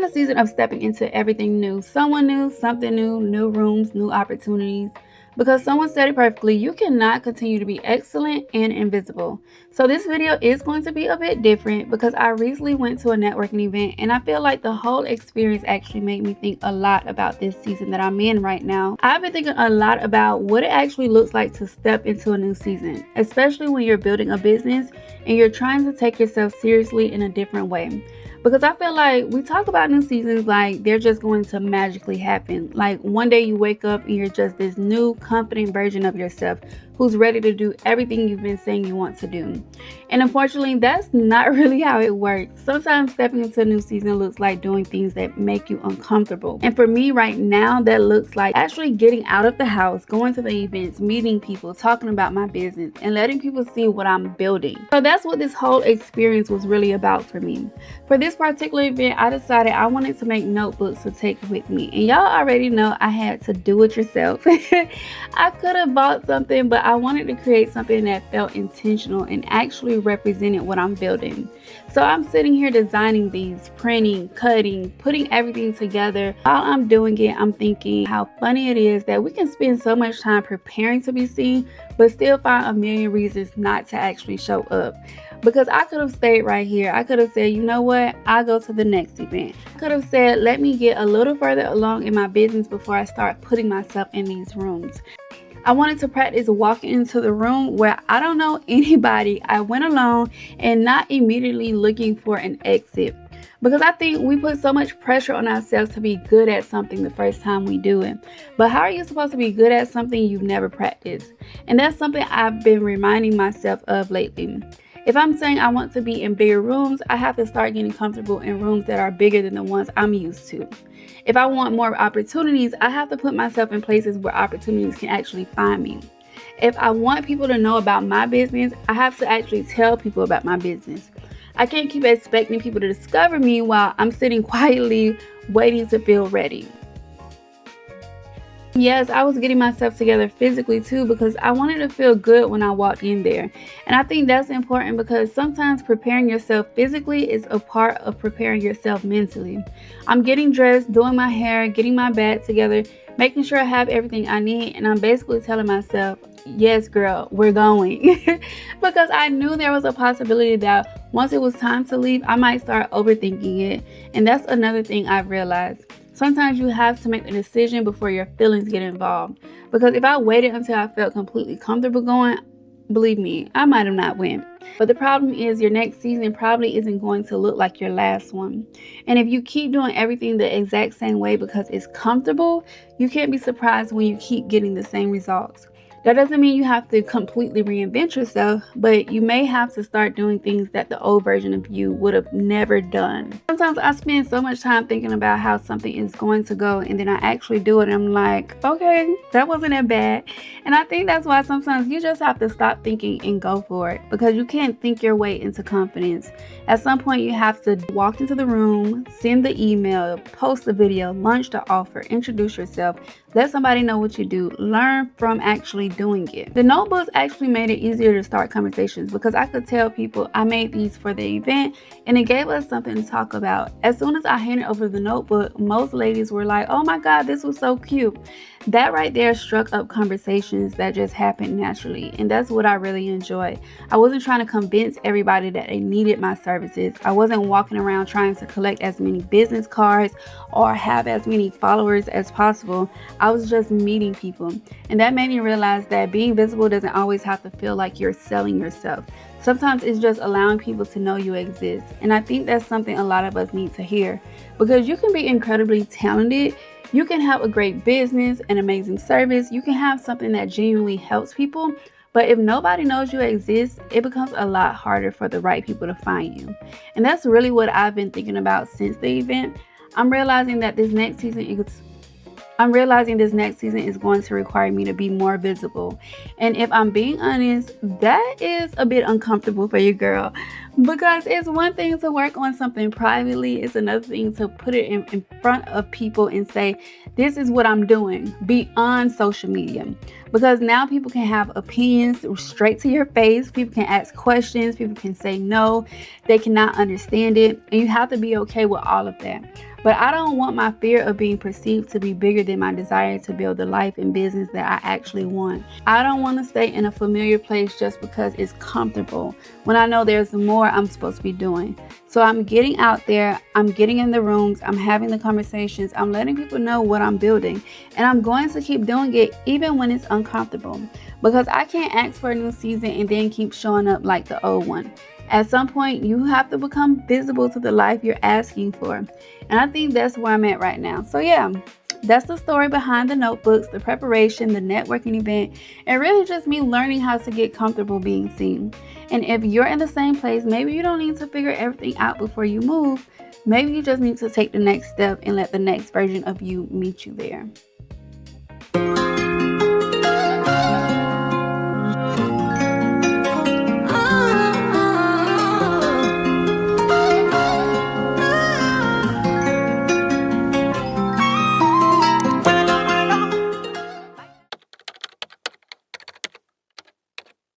In a season of stepping into everything new, someone new, something new, new rooms, new opportunities. Because someone said it perfectly, you cannot continue to be excellent and invisible. So this video is going to be a bit different because I recently went to a networking event and I feel like the whole experience actually made me think a lot about this season that I'm in right now. I've been thinking a lot about what it actually looks like to step into a new season, especially when you're building a business and you're trying to take yourself seriously in a different way. Because I feel like we talk about new seasons like they're just going to magically happen. Like one day you wake up and you're just this new, confident version of yourself who's ready to do everything you've been saying you want to do. And unfortunately, that's not really how it works. Sometimes stepping into a new season looks like doing things that make you uncomfortable. And for me right now, that looks like actually getting out of the house, going to the events, meeting people, talking about my business, and letting people see what I'm building. So that's what this whole experience was really about for me. For this particular event, I decided I wanted to make notebooks to take with me. And y'all already know I had to do it yourself. I could have bought something, but I wanted to create something that felt intentional and actually represented what I'm building. So I'm sitting here designing these, printing, cutting, putting everything together. While I'm doing it, I'm thinking how funny it is that we can spend so much time preparing to be seen, but still find a million reasons not to actually show up. Because I could have stayed right here. I could have said, you know what, I'll go to the next event. I could have said, let me get a little further along in my business before I start putting myself in these rooms. I wanted to practice walking into the room where I don't know anybody. I went alone and not immediately looking for an exit. Because I think we put so much pressure on ourselves to be good at something the first time we do it. But how are you supposed to be good at something you've never practiced? And that's something I've been reminding myself of lately. If I'm saying I want to be in bigger rooms, I have to start getting comfortable in rooms that are bigger than the ones I'm used to. If I want more opportunities, I have to put myself in places where opportunities can actually find me. If I want people to know about my business, I have to actually tell people about my business. I can't keep expecting people to discover me while I'm sitting quietly waiting to feel ready. Yes, I was getting myself together physically too because I wanted to feel good when I walked in there. And I think that's important because sometimes preparing yourself physically is a part of preparing yourself mentally. I'm getting dressed, doing my hair, getting my bag together, making sure I have everything I need, and I'm basically telling myself, yes, girl, we're going. Because I knew there was a possibility that once it was time to leave, I might start overthinking it. And that's another thing I've realized. Sometimes you have to make the decision before your feelings get involved. Because if I waited until I felt completely comfortable going, believe me, I might have not went. But the problem is your next season probably isn't going to look like your last one. And if you keep doing everything the exact same way because it's comfortable, you can't be surprised when you keep getting the same results. That doesn't mean you have to completely reinvent yourself, but you may have to start doing things that the old version of you would have never done. Sometimes I spend so much time thinking about how something is going to go, and then I actually do it and I'm like, okay, that wasn't that bad. And I think that's why sometimes you just have to stop thinking and go for it, because you can't think your way into confidence. At some point you have to walk into the room, send the email, post the video, launch the offer, introduce yourself, let somebody know what you do, learn from actually doing it. The notebooks actually made it easier to start conversations because I could tell people I made these for the event and it gave us something to talk about. As soon as I handed over the notebook, most ladies were like, oh my God, this was so cute. That right there struck up conversations that just happened naturally, and that's what I really enjoy. I wasn't trying to convince everybody that they needed my services. I wasn't walking around trying to collect as many business cards or have as many followers as possible. I was just meeting people, and that made me realize that being visible doesn't always have to feel like you're selling yourself. Sometimes it's just allowing people to know you exist, and I think that's something a lot of us need to hear, because you can be incredibly talented. You can have a great business, an amazing service. You can have something that genuinely helps people. But if nobody knows you exist, it becomes a lot harder for the right people to find you. And that's really what I've been thinking about since the event. I'm realizing this next season is going to require me to be more visible. And if I'm being honest, that is a bit uncomfortable for you, girl. Because it's one thing to work on something privately, it's another thing to put it in front of people and say, this is what I'm doing beyond social media. Because now people can have opinions straight to your face. People can ask questions. People can say no. They cannot understand it. And you have to be okay with all of that. But I don't want my fear of being perceived to be bigger than my desire to build the life and business that I actually want. I don't want to stay in a familiar place just because it's comfortable when I know there's more I'm supposed to be doing. So I'm getting out there, I'm getting in the rooms, I'm having the conversations, I'm letting people know what I'm building, and I'm going to keep doing it even when it's uncomfortable, because I can't ask for a new season and then keep showing up like the old one. At some point, you have to become visible to the life you're asking for. And I think that's where I'm at right now. So yeah, that's the story behind the notebooks, the preparation, the networking event, and really just me learning how to get comfortable being seen. And if you're in the same place, maybe you don't need to figure everything out before you move. Maybe you just need to take the next step and let the next version of you meet you there.